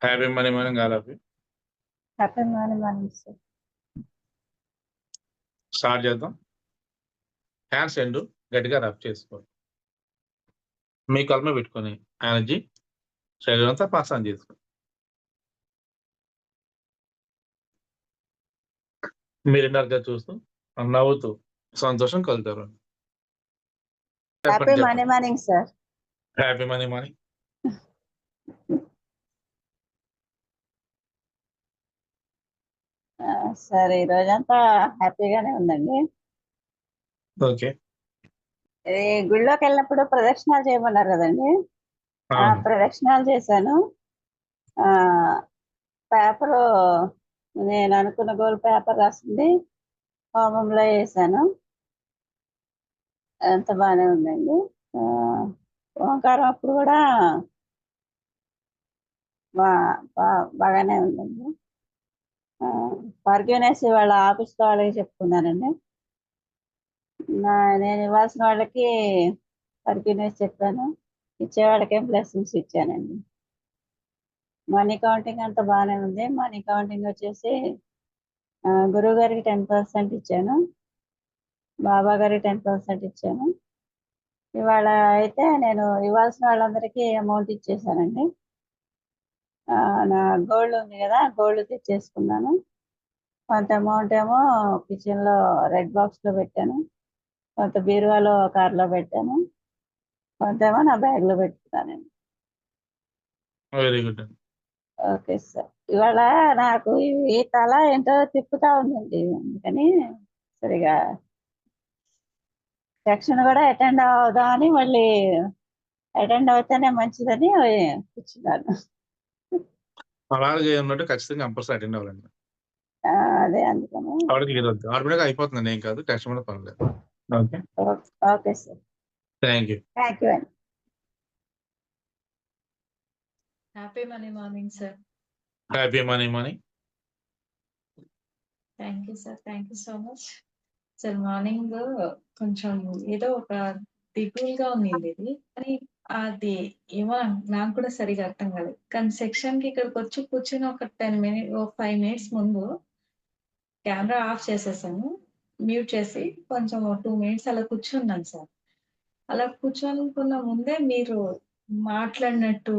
Happy money morning all of you. Happy morning sir. Start చేద్దాం. Hands రెండు గట్టిగా rub చేసుకోండి. మీ కల్మ పెట్టుకొని ఎనర్జీ శరీరం అంతా పాస్ ఆన్ చేసుకోండి. మీరు ఇందాక చూస్తూ నవ్వుతూ సంతోషం కలుగుతారు. Happy morning sir. Happy money morning. Sir ఈ రోజంతా హ్యాపీగానే ఉందండి. ఓకే. గుళ్ళోకి వెళ్ళినప్పుడు ప్రదక్షిణాలు చేయమన్నారు కదండి. ప్రదక్షిణాలు చేశాను. పేపరు నేను అనుకున్న గోల్ పేపర్ రాసింది హోమంలో వేసాను. అంత బాగానే ఉందండి. ఓంకారం అప్పుడు కూడా బాగానే ఉందండి. ఫర్గివ్నెస్ వాళ్ళ ఆఫీస్లో వాళ్ళకి చెప్పుకున్నానండి. నేను ఇవ్వాల్సిన వాళ్ళకి ఫర్గివ్నెస్ చెప్పాను, ఇచ్చే వాళ్ళకే బ్లెస్సింగ్స్ ఇచ్చానండి. మనీ కౌంటింగ్ అంతా బాగానే ఉంది. మనీ కౌంటింగ్ వచ్చేసి గురువు గారికి 10% ఇచ్చాను, బాబా గారికి 10% ఇచ్చాను. ఇవాళ అయితే నేను ఇవ్వాల్సిన వాళ్ళందరికీ అమౌంట్ ఇచ్చేసానండి. నా గోల్డ్ ఉంది కదా, గోల్డ్ తెచ్చేసుకున్నాను. కొంత అమౌంట్ ఏమో కిచెన్లో రెడ్ బాక్స్లో పెట్టాను, కొంత బీరువాలో కార్లో పెట్టాను, కొంత ఏమో నా బ్యాగ్లో పెట్టుకున్నానండి. Very good. Okay sir. ఇవాళ నాకు ఈ తల ఏంటో తిప్పుతా ఉందండి, అందుకని సరిగా సెక్షన్ కూడా అటెండ్ అవుదామని మళ్ళీ అటెండ్ అవుతేనే మంచిదని కూర్చున్నాను. అలాగే ఉన్నట్టు ఖచ్చితంగా కంపల్సరీ అటెండ్ అవ్వాలండి. అదే అందుకని ఆటోమేటిక్గా అయిపోతుంది, ఏం కాదు, టెన్షన్ కూడా పర్లేదు. Okay okay sir. Thank you. Thank you అండి. Happy money morning sir. Happy money morning. Thank you sir, thank you so much sir. Morning కొంచెం ఏదో ఒక దిగులుగా ఉంది ఇది, కానీ అది ఏమో నాకు కూడా సరిగా అర్థం కాలేదు. కానీ సెక్షన్ కి ఇక్కడికి వచ్చి కూర్చుని ఒక 5 minutes ముందు కెమెరా ఆఫ్ చేసేసాను, మ్యూట్ చేసి కొంచెం 2 minutes అలా కూర్చున్నాను సార్. అలా కూర్చోనుకున్న ముందే మీరు మాట్లాడినట్టు,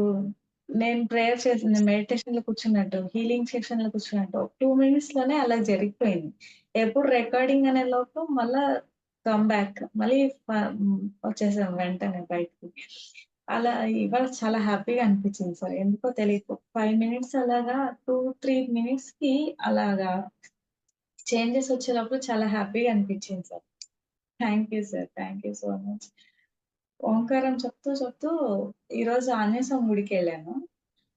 నేను ప్రేయర్ చేసిన మెడిటేషన్ లో కూర్చున్నట్టు, హీలింగ్ సెక్షన్ లో కూర్చున్నట్టు 2 minutes లోనే అలా జరిగిపోయింది. ఎప్పుడు రికార్డింగ్ అనే లోపు మళ్ళా కమ్ బ్యాక్ మళ్ళీ వచ్చేసాం వెంటనే బయటకి. అలా ఇవాళ చాలా హ్యాపీగా అనిపించింది సార్. ఎందుకో తెలియదు, 5 minutes అలాగా 2-3 minutes కి అలాగా చేంజెస్ వచ్చేటప్పుడు చాలా హ్యాపీగా అనిపించింది sir. Thank you sir, thank you so much. ఓంకారం చెప్తూ ఈరోజు ఆంజనేయ స్వామి గుడికి వెళ్ళాను.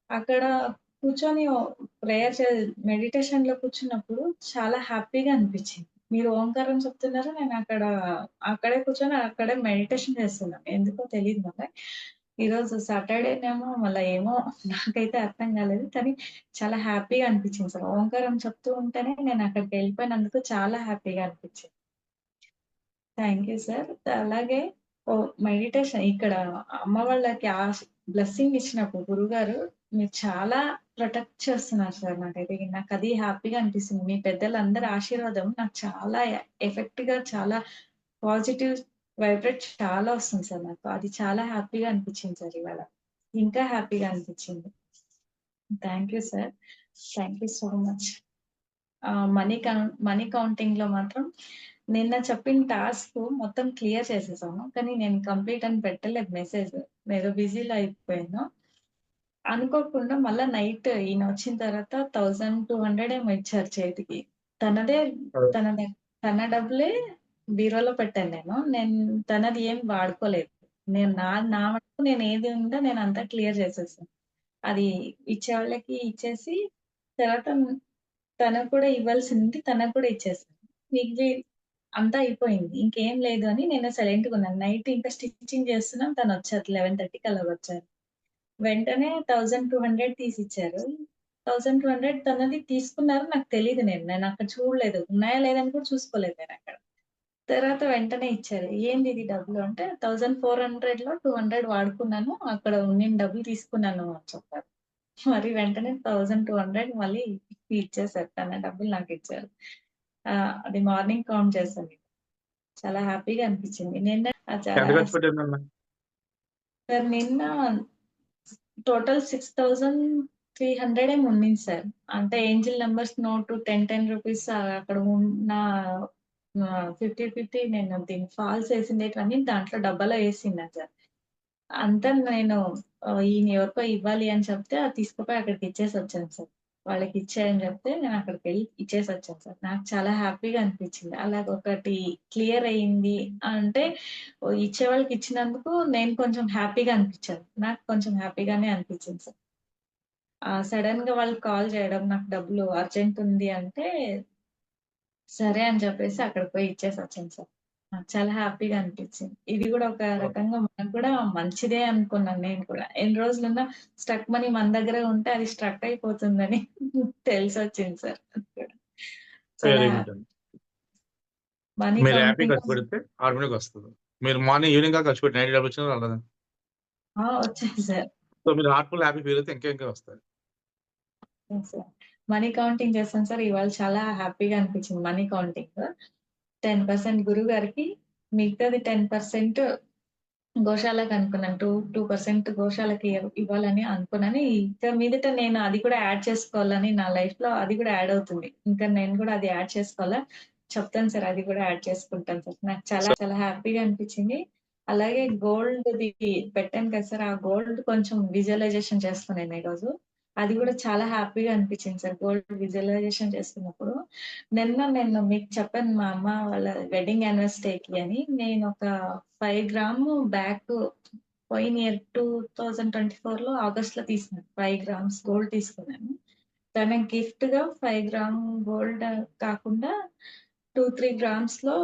అక్కడ కూర్చొని ప్రేయర్ మెడిటేషన్ లో కూర్చున్నప్పుడు చాలా హ్యాపీగా అనిపించింది. మీరు ఓంకారం చెప్తున్నారు, నేను అక్కడే కూర్చొని అక్కడే మెడిటేషన్ చేస్తున్నాను. ఎందుకో తెలియదు మరి. ఈరోజు సాటర్డేనేమో మళ్ళీ ఏమో నాకైతే అర్థం కాలేదు, కానీ చాలా హ్యాపీగా అనిపించింది సార్. ఓంకారం చెప్తూ ఉంటేనే నేను అక్కడికి వెళ్ళిపోయినందుకు చాలా హ్యాపీగా అనిపించింది. Thank you sir. అలాగే మెడిటేషన్ ఇక్కడ అమ్మ వాళ్ళకి బ్లెస్సింగ్ ఇచ్చినప్పుడు గురుగారు మీరు చాలా ప్రొటెక్ట్ చేస్తున్నారు సార్. నాకు అది హ్యాపీగా అనిపిస్తుంది. మీ పెద్దలందరి ఆశీర్వాదం నాకు చాలా ఎఫెక్ట్ గా, చాలా పాజిటివ్ వైబ్రేట్ చాలా వస్తుంది సార్. నాకు అది చాలా హ్యాపీగా అనిపించింది సార్. ఇవాళ ఇంకా హ్యాపీగా అనిపించింది. Thank you sir, thank you so much. Money counting లో మాత్రం నిన్న చెప్పిన టాస్క్ మొత్తం క్లియర్ చేసేసాను, కానీ నేను కంప్లీట్ అని పెట్టలేదు మెసేజ్, ఏదో బిజీలో అయిపోయాను. అనుకోకుండా మళ్ళా నైట్ ఈయన వచ్చిన తర్వాత 1200 ఏమో ఇచ్చారు చేతికి. తన డబ్బులే బీరోలో పెట్టాను. నేను తనది ఏం వాడుకోలేదు. నా మటుకు నేను ఏది ఉందో నేను అంతా క్లియర్ చేసేసాను. అది ఇచ్చే వాళ్ళకి ఇచ్చేసి తర్వాత తనకు కూడా ఇవ్వాల్సింది తనకు కూడా ఇచ్చేసాను. మిగిలి అంతా అయిపోయింది, ఇంకేం లేదు అని నేను సైలెంట్‌గా ఉన్నాను. నైట్ ఇంకా స్టిచ్చింగ్ చేస్తున్నాం, తను వచ్చారు 11:30కి అలా వచ్చారు. వెంటనే 1200 తీసిచ్చారు. 1200 తనది తీసుకున్నారు, నాకు తెలీదు. నేను అక్కడ చూడలేదు, ఉన్నాయా లేదని కూడా చూసుకోలేదు నేను అక్కడ. తర్వాత వెంటనే ఇచ్చారు. ఏంది ఇది డబ్బులు అంటే 1400లో 200 వాడుకున్నాను, అక్కడ నేను డబ్బులు తీసుకున్నాను అని చెప్పారు. మరి వెంటనే 1200 మళ్ళీ ఇచ్చేసారు. తన డబ్బులు నాకిచ్చారు. అది మార్నింగ్ కౌంట్ చేశాను. చాలా హ్యాపీగా అనిపించింది. నిన్న చాలా ఎంత ఖర్చు పెట్టారన్నా? సార్ నిన్న టోటల్ 6,300 ఏమో ఉండింది సార్. అంటే ఏంజిల్ నంబర్స్ నోటు 10 రూపీస్ అక్కడ ఉన్న 50 నేను దీన్ని ఫాల్స్ ఏసిండేటివన్నీ దాంట్లో డబ్బాలో ఏసిన్నా సార్. అంతా నేను ఈయన ఎవరికో ఇవ్వాలి అని చెప్తే అది తీసుకుపోయి అక్కడికి ఇచ్చేసొచ్చాను సార్. వాళ్ళకి ఇచ్చేయని చెప్తే నేను అక్కడికెళ్ళి ఇచ్చేసొచ్చాను సార్. నాకు చాలా హ్యాపీగా అనిపించింది. అలాగొకటి క్లియర్ అయింది అంటే ఇచ్చేవాళ్ళకి ఇచ్చినందుకు నేను కొంచెం హ్యాపీగా అనిపించాను. నాకు కొంచెం హ్యాపీగానే అనిపించింది సార్. సడెన్‌గా వాళ్ళు కాల్ చేయడం నాకు డబ్బులు అర్జెంట్ ఉంది అంటే సరే అని చెప్పేసి అక్కడికి పోయి ఇచ్చేసొచ్చాను సార్. నాకు చాలా హ్యాపీగా అనిపించింది. ఇది గూడా ఒక రకంగా మనకు కూడా మంచిదే అనుకున్నాను నేను కూడా. ఎన్ని రోజులున్నా స్ట్రక్ మనీ మన దగ్గరే ఉంటే అది స్ట్రక్ అయిపోతుందని తెలిసొచ్చింది సార్. అది కూడా. చాలా వెరీ గుడ్ అండి. మనీ మీరు హ్యాపీ కౌంటింగ్ ఖర్చు పెడితే ఆటోమేటిక్‌గా వస్తది. మీరు మార్నింగ్, ఈవినింగ్ దాకా ఖర్చు పెట్టి నైట్ డబ్బులు వచ్చినా రాలేదా? వచ్చాయి సార్. సో, మీరు హార్ట్‌ఫుల్ హ్యాపీ ఫీల్ అయితే ఇంకా వస్తాయి. సార్. మనీ కౌంటింగ్ చేశాను సార్. ఇవాళ చాలా హ్యాపీగా అనిపించింది మనీ కౌంటింగ్. 10% గురువుగారికి, మిగతాది 10% గోశాలకు అనుకున్నాను. 2% గోశాలకి ఇవ్వాలని అనుకున్నాను. ఇక మీదట నేను అది కూడా యాడ్ చేసుకోవాలని నా లైఫ్‌లో అది కూడా యాడ్ అవుతుంది. ఇంకా నేను కూడా అది యాడ్ చేసుకోవాలా? చెప్తాను సార్. అది కూడా యాడ్ చేసుకుంటాను సార్. నాకు చాలా సో, చాలా హ్యాపీగా అనిపించింది. అలాగే గోల్డ్‌ది పెట్టాను కదా సార్! ఆ గోల్డ్ కొంచెం విజువలైజేషన్ చేసుకున్నాను ఈరోజు. అది కూడా చాలా హ్యాపీగా అనిపించింది సార్. గోల్డ్ విజువలైజేషన్ చేసుకున్నప్పుడు. నేను మీకు చెప్పాను మా అమ్మ వాళ్ళ వెడ్డింగ్ యానివర్సరీకి అని. నేనొక 5 గ్రాము బ్యాగ్ పోయిన ఇయర్ 2024లో ఆగస్ట్‌లో తీసుకున్నాను. 5 గ్రామ్స్ గోల్డ్ తీసుకున్నాను. తనకి గిఫ్ట్‌గా 5 గ్రామ్ గోల్డ్ కాకుండా 2, 3 గ్రామ్స్‌లో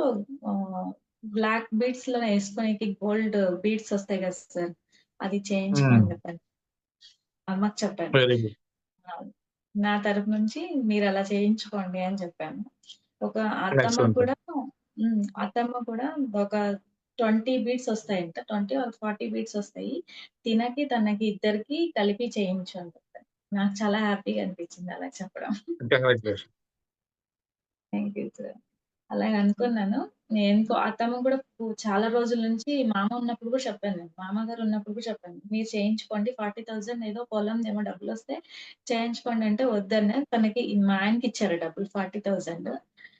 బ్లాక్ బీడ్స్‌లో ఏసుకోనికి గోల్డ్ బీడ్స్ వస్తాయి కదా సార్! అది చేయించుకోమని చెప్పాను. అమ్మకి చెప్పాను. Very good. నా తరపు నుంచి మీరలా చేయించుకోండి అని చెప్పాను. ఒక అత్తమ్మ ఎక్సలెంట్. కూడా అత్తమ్మ కూడా ఒక 20 బీడ్స్ వస్తాయంట. 20 ఆర్ 40 బీడ్స్ వస్తాయి. తినకి, తనకి ఇద్దరికీ కలిపి చేయించు అని చెప్పారు. నాకు చాలా హ్యాపీగా అనిపించింది అలా చెప్పడం. కంగ్రాచ్యులేషన్. Thank you sir. అలాగే అనుకున్నాను. అత్తమ్మ కూడా చాలా రోజుల నుంచి మామ ఉన్నప్పుడు కూడా చెప్పాను నేను. మామగారు ఉన్నప్పుడు కూడా చెప్పాను. మీరు చేయించుకోండి 40,000 ఏదో పొలందేమో డబ్బులొస్తాయి చేయించుకోండి అంటే వద్దన్నా. తనకి మా ఆయనకిచ్చారు డబ్బులు 40,000.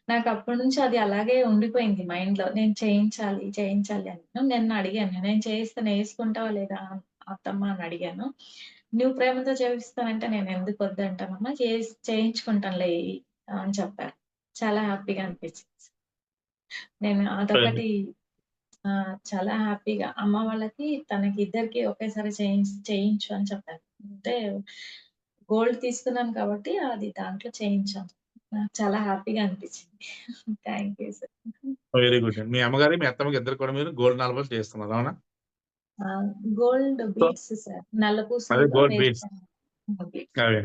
నాకు అప్పటి నుంచి అది అలాగే ఉండిపోయింది మైండ్‌లో. నేను చేయించాలి, చేయించాలి అని. నిన్న అడిగాను. నేను చేయిస్తాను ఏసుకుంటావా లేదా అత్తమ్మ అని అడిగాను. నువ్వు ప్రేమతో చేపిస్తానంటే నేను ఎందుకు వద్దంటానమ్మా చేయించుకుంటానులే అని చెప్పారు. చాలా హ్యాపీగా అనిపించింది. నేను వెరీ అదొకటి చాలా హ్యాపీగా అమ్మ వాళ్ళకి, తనకి ఇద్దరికీ ఒకేసారి చేయించు అని చెప్పాను. అంటే గోల్డ్ తీసుకున్నాను కాబట్టి అది దాంట్లో చేయించాను. నాకు చాలా హ్యాపీగా అనిపించింది. Thank you sir. Very good అండి. మీ అమ్మగారు, మీ అత్తమ్మకి ఇద్దరికి కూడా మీరు గోల్డ్ నలబలు చేస్తున్నారు. అవునా? Gold so, beads sir. నల్ల అదే పూసలతో గోల్డ్ బీడ్స్. వేస్తాను. బీడ్స్. అవే.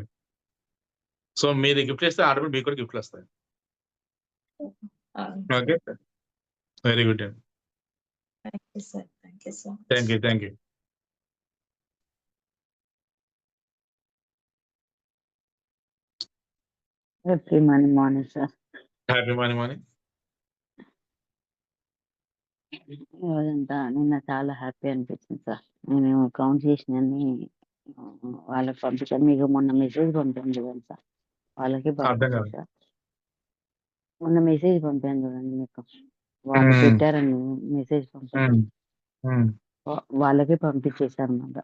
సో, మీరు గిఫ్ట్ ఇస్తే ఆటోమేటిక్ మీకు కూడా గిఫ్ట్‌లొస్తాయి. అవును ఓకే. సార్. వెరీ గుడ్ అండి. Thank you sir. Thank you so much. Thank you. Thank you. Happy morning sir. Happy morning. రోజంతా నిన్న చాలా హ్యాపీ అనిపించింది సార్. నేను కౌంట్ చేసినన్ని వాళ్ళకి పంపించాను. మీకు మొన్న మెసేజ్ పంపాను చూడండి సార్. వాళ్ళకి అర్థం కాదు. పంపించేసా. మొన్న మెసేజ్ పంపాను చూడండి మీకు. వాళ్ళు హ్మ్. పెట్టారని మెసేజ్ పంపాను. హ్మ్. హ్మ్. వాళ్ళకి పంపించేసానమాట.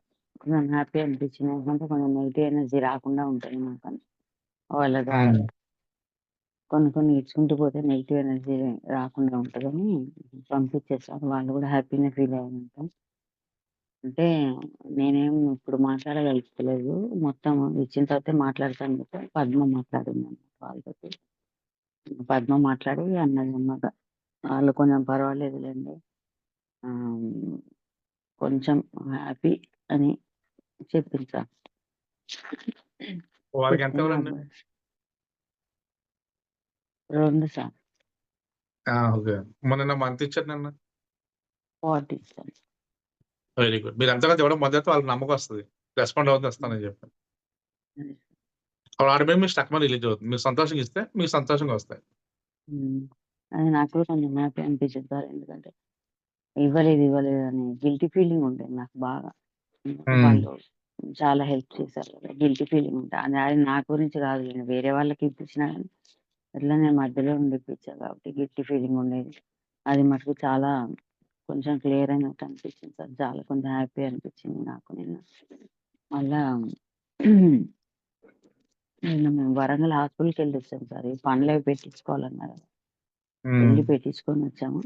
కొంచెం హ్యాపీ అనిపించింది. ఎందుకంటే కొంచెం నెగెటివ్ ఎనర్జీ రాకుండా ఉంటుంది నాకని. వాళ్ళ ద్వారా హ్మ్. కొన్ని ఇచ్చుకుంటూ పోతే నెగెటివ్ ఎనర్జీ రాకుండా ఉంటదని పంపించేసాను. వాళ్ళు కూడా హ్యాపీగా ఫీల్ అయ్యారంట. అంటే నేనేం ఇప్పుడు మాట్లాడగలుగుతలేదు. మొత్తం ఇచ్చిన తర్వాతే మాట్లాడతాను చెప్పి పద్మ మాట్లాడిందన్నమాట వాళ్ళతోటి. పద్మ మాట్లాడి అన్నదన్నమాట. వాళ్ళు కొంచెం పర్వాలేదులెండి. కొంచెం హ్యాపీ అని చెప్పింది సార్. వాళ్ళకి ఎంత చెప్తే ఇవ్వాలండి? 2 సార్. ఓకే. మొన్న మంత్ ఇచ్చారు నన్ను. 40 సార్. Very good. మీరు ఎంతగా ఇవ్వడం మొదలెడితే వాళ్ళకి నమ్మకం వస్తది. రెస్పాండ్ అవుతుంది వస్తానని చెప్పి. అదే. అప్పుడు ఆటోమేటిక్ మీకు స్టక్ మనీ రిలీజ్ అవుతుంది. మీరు సంతోషంగా ఇస్తే మీకు సంతోషంగా వస్తాయి. అది నాకు కూడా కొంచెం హ్యాపీ అనిపించింది సార్. ఎందుకంటే ఇవ్వలేదు అని గిల్టీ ఫీలింగ్ ఉండేది నాకు బాగా. వాళ్ళు చాలా హెల్ప్ చేశారు కదా! గిల్టీ ఫీలింగ్ ఉంటది. అది నా గురించి కాదులెండి. వేరే వాళ్ళకి ఇప్పించినా గానీ ఎట్లా నేను మధ్యలో ఉండి ఇప్పించా కాబట్టి గిల్టీ ఫీలింగ్ ఉండేది. అది మటుకు చాలా కొంచెం క్లియర్ అయినట్టు అనిపించింది సార్. చాలా కొంచెం హ్యాపీ అనిపించింది నాకు నిన్న. మళ్ళా నిన్న మేము వరంగల్ హాస్పిటల్‌కెళ్ళొచ్చాం సార్. ఈ పనులవి పెట్టించుకోవాలన్నారు. వెళ్లి పెట్టించుకొనొచ్చాము.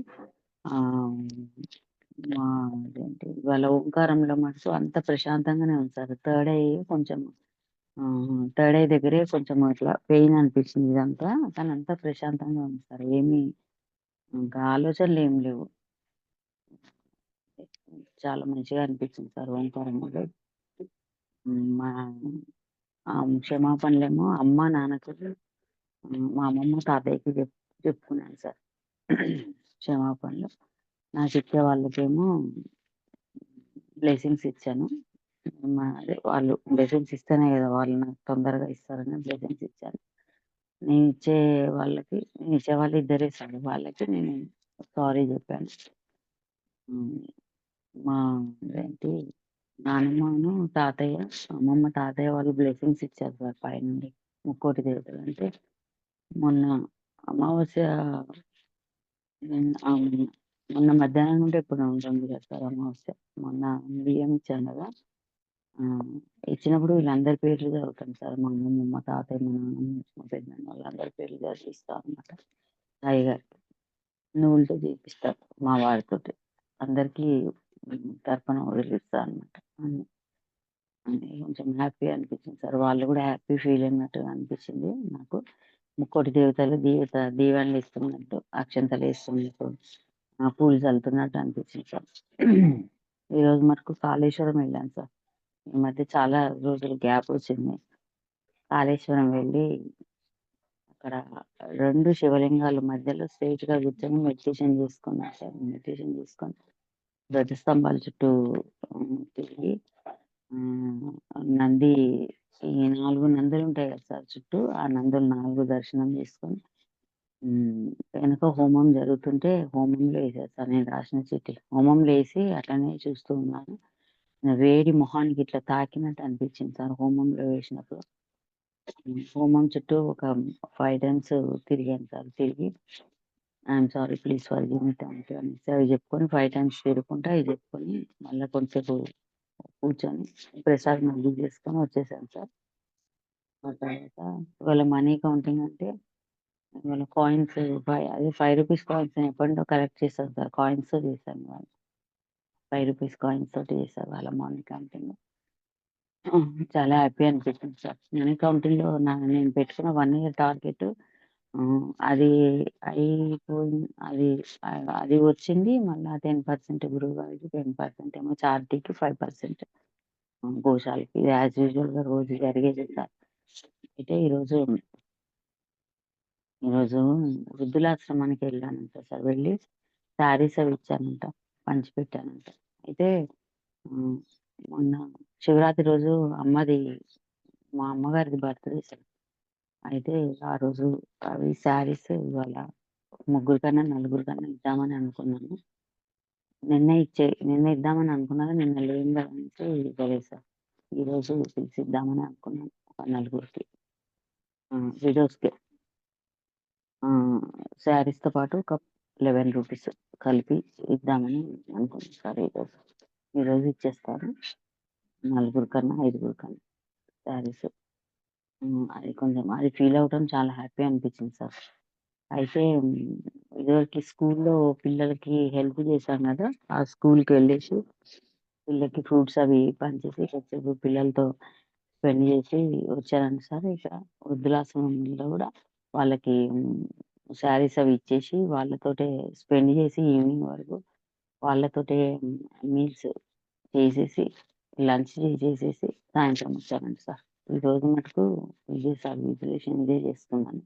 మా అదేంటి ఇవాళ ఓంకారంలో మటుకు అంత ప్రశాంతంగానే ఉంది సార్. థర్డ్ ఐ దగ్గరే కొంచెం అట్లా పెయిన్ అనిపించింది ఇదంతా. కానీ అంతా ప్రశాంతంగా ఉంది సార్. ఏమీ ఇంకా ఆలోచనలేమి లేవు. చాలా మంచిగా అనిపించింది సార్ ఓంకారంలో. మా క్షమాపణలేమో అమ్మ, నాన్నకు మా అమ్మమ్మ, తాతయ్యకి చెప్పుకున్నాను సార్ క్షమాపణలు. నాకిచ్చే వాళ్ళకేమో బ్లెస్సింగ్స్ ఇచ్చాను. అదే వాళ్ళు బ్లెస్సింగ్స్ ఇస్తేనే కదా వాళ్ళు నాకు తొందరగా ఇస్తారని బ్లెస్సింగ్స్ ఇచ్చాను. నేనిచ్చే వాళ్ళు ఇద్దరే సార్. వాళ్ళకి నేను సారీ చెప్పాను. మా అదేంటి నానమ్మను, అమ్మమ్మ, తాతయ్య వాళ్ళు బ్లెస్సింగ్స్ ఇచ్చారు సార్ పైనుండి. ముక్కోటి దేవతలు. అంటే మొన్న అమావాస్య మొన్న మధ్యాహ్నం నుండి ఎప్పుడో ఉంటుంది కదా సార్ అమావాస్య. మొన్న బియ్యం ఇచ్చాను కదా! ఇచ్చినప్పుడు వీళ్ళందరి పేర్లు చదువుతాను సార్. మా అమ్మమ్మ, మా తాతయ్య, మా నాన్నమ్మ, మా పెద్దనాన్న వాళ్ళందరి పేర్లు చదివిస్తా అనమాట. అయ్యగారికి నువ్వులతో చేపిస్తారు మా వారితోటి. అందరికీ తర్పణ వదిలిస్తా అనమాట. కొంచెం హ్యాపీ అనిపించింది సార్. వాళ్ళు కూడా హ్యాపీ ఫీల్ అయినట్టుగా అనిపించింది నాకు. ముక్కోటి దేవతలు దీవెనలు ఇస్తున్నట్టు, అక్షంతలు వేస్తున్నట్టు, పూలు చల్లుతున్నట్టు అనిపించింది సార్. ఈరోజు మటుకు కాళేశ్వరం వెళ్ళాను సార్. ఈ మధ్య చాలా రోజులు గ్యాప్ వచ్చింది. కాళేశ్వరం వెళ్ళి అక్కడ 2 శివలింగాల మధ్యలో స్ట్రెయిట్‌గా కూర్చొని మెడిటేషన్ చేసుకున్నాను సార్. మెడిటేషన్ చేసుకొని ధ్వజస్తంభాల చుట్టూ తిరిగి నంది ఈ 4 నందులుంటాయి కదా సార్ చుట్టూ. ఆ నందులు 4 దర్శనం చేసుకొని వెనక హోమం జరుగుతుంటే హోమంలో ఏసారు సార్ నేను రాసిన చీటీ. హోమంలో ఏసి అట్లనే చూస్తూ ఉన్నాను. వేడి మొహానికి ఇట్లా తాకినట్టు అనిపించింది సార్ హోమంలో వేసినప్పుడు. హోమం చుట్టూ ఒక 5 టైమ్స్ తిరిగాను సార్. తిరిగి I'm sorry, please forgive me, thank you అనేసి అవి చెప్పుకొని 5 టైమ్స్ తిరుగుకుంటా అవి చెప్పుకొని మళ్ళా కొంతసేపు కూర్చొని ప్రసాదం అది చేసుకొని వచ్చేసాను సార్. ఆ తర్వాత ఇవాళ మనీ కౌంటింగ్ అంటే ఇవాళ కాయిన్స్ అదే రూ. 5 కాయిన్స్ ఎప్పటినుండో కలెక్ట్ చేశాను సార్. కాయిన్స్‌తో చేశాను ఇవాళ. రూ. 5 కాయిన్స్ తోటి చేశారు ఇవాళ మనీ కౌంటింగ్. చాలా హ్యాపీ అనిపించింది సార్. మనీ కౌంటింగ్‌లో నేను పెట్టుకున్న 1 ఇయర్ టార్గెట్ అది అయిపోయింది. అది వచ్చింది. మళ్ళా 10% గురువుగారికి, 10% ఏమో చారిటీకి, 5% గోశాలకి. ఇది యాజ్ యూజువల్‌గా రోజు జరిగేదే సార్. అయితే ఈరోజు వృద్ధులాశ్రమానికి వెళ్ళానంట సార్. వెళ్ళి శారీస్ అవి ఇచ్చానంట. పంచిపెట్టానంట. అయితే మొన్న శివరాత్రి రోజు మా అమ్మగారిది బర్త్‌డే సార్. అయితే ఆ రోజు అవి శారీస్ ఇవాళ ముగ్గురికన్నా, నలుగురికన్నా ఇద్దామని అనుకున్నాను. నిన్న ఇద్దామని అనుకున్నాను. నిన్న లేను కదా అనేసి ఇవ్వలేదు సార్. ఈరోజు పిలిచి ఇద్దామని అనుకున్నాను ఒక నలుగురికి. విడోస్‌కి. శారీస్‌తో పాటు ఒక రూ. 11 కలిపి ఇద్దామని అనుకున్నాను సార్ ఈరోజు. ఈరోజు ఇచ్చేస్తాను. నలుగురికన్నా, ఐదుగురికన్నా శారీస్. అది కొంచెం అది ఫీల్ అవ్వడం చాలా హ్యాపీ అనిపించింది సార్. అయితే ఇదివరకి స్కూల్‌లో పిల్లలకి హెల్ప్ చేశాం కదా! ఆ స్కూల్‌కి వెళ్ళేసి పిల్లలకి ఫ్రూట్స్ అవి పంచేసి కొద్దిసేపు పిల్లలతో స్పెండ్ చేసి వచ్చానండి సార్. ఇక వృద్ధులాశ్రమంలో కూడా వాళ్ళకి శారీస్ అవి ఇచ్చేసి వాళ్ళతోటే స్పెండ్ చేసి ఈవినింగ్ వరకు వాళ్ళతోటే మీల్స్ చేసేసి, లంచ్ చేసేసి సాయంత్రం వచ్చానండి సార్. ఈరోజు మటుకు ఇదే సార్ విజిలేషన్ ఇదే చేసుకున్నాను.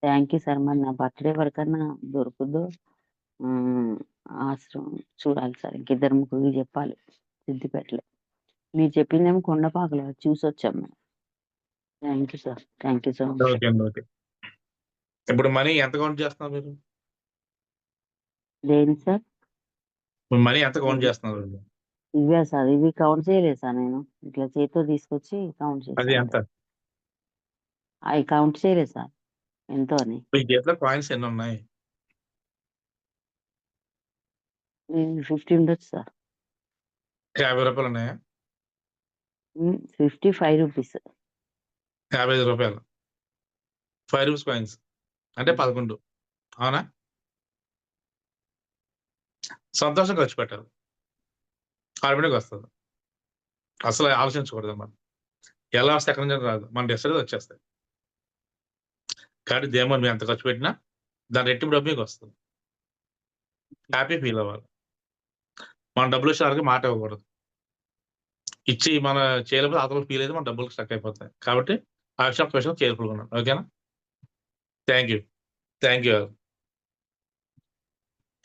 Thank you sir. మరి నా బర్త్‌డే వరకన్నా దొరుకుద్దో ఆశ్రమం చూడాలి సార్. ఇంకిద్దరు ముగ్గురికి చెప్పాలి సిద్దిపేటలో. మీరు చెప్పిందేమో కొండపాకలో చూసొచ్చాం మేము. Thank you sir. Thank you so much. Okay అండి. ఓకే. ఇప్పుడు మనీ ఎంత కౌంట్ చేస్తున్నారు మీరు? దేనికి సార్? మనీ ఎంత కౌంట్ చేస్తున్నారు? ఇవే సార్. ఇవి కౌంట్ చేయలేదు సార్ నేను. ఇట్లా చేతితో తీసుకొచ్చి కౌంట్ అది చేశాను. ఎంత? అవి కౌంట్ చేయలేదు సార్ ఎంతో అని. మీ చేతిలో కాయిన్స్ ఎన్ని ఉన్నాయి? 50 ఉండొచ్చు సార్. 50 రూపాయలు ఉన్నాయా? 55 రూపీస్. 55 రూపాయలు. 5 రూపీస్ కాయిన్స్ అంటే 11. అవునా? సంతోషం ఖర్చు పెట్టాలి. ఆటోమేటిక్గా వస్తుంది. అసలు ఆలోచించకూడదు మనం. ఎలా వస్తే ఎక్కడి నుంచి రాదు. మన డెస్టినీ వచ్చేస్తాయి. కాబట్టి దేమో మీరు ఎంత ఖర్చు పెట్టినా దాని రెట్టింపు డబ్బు మీకు వస్తుంది. హ్యాపీ ఫీల్ అవ్వాలి. మన డబ్బులు వచ్చేవారికి మాట ఇవ్వకూడదు. ఇచ్చి మన చేయలేకపోతే అతను ఫీల్ అయితే మన డబ్బులు స్టక్ అయిపోతాయి. కాబట్టి ఆ విషయం కేర్ఫుల్గా ఉన్నాను. ఓకేనా? Thank you. Thank you.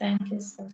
Thank you sir.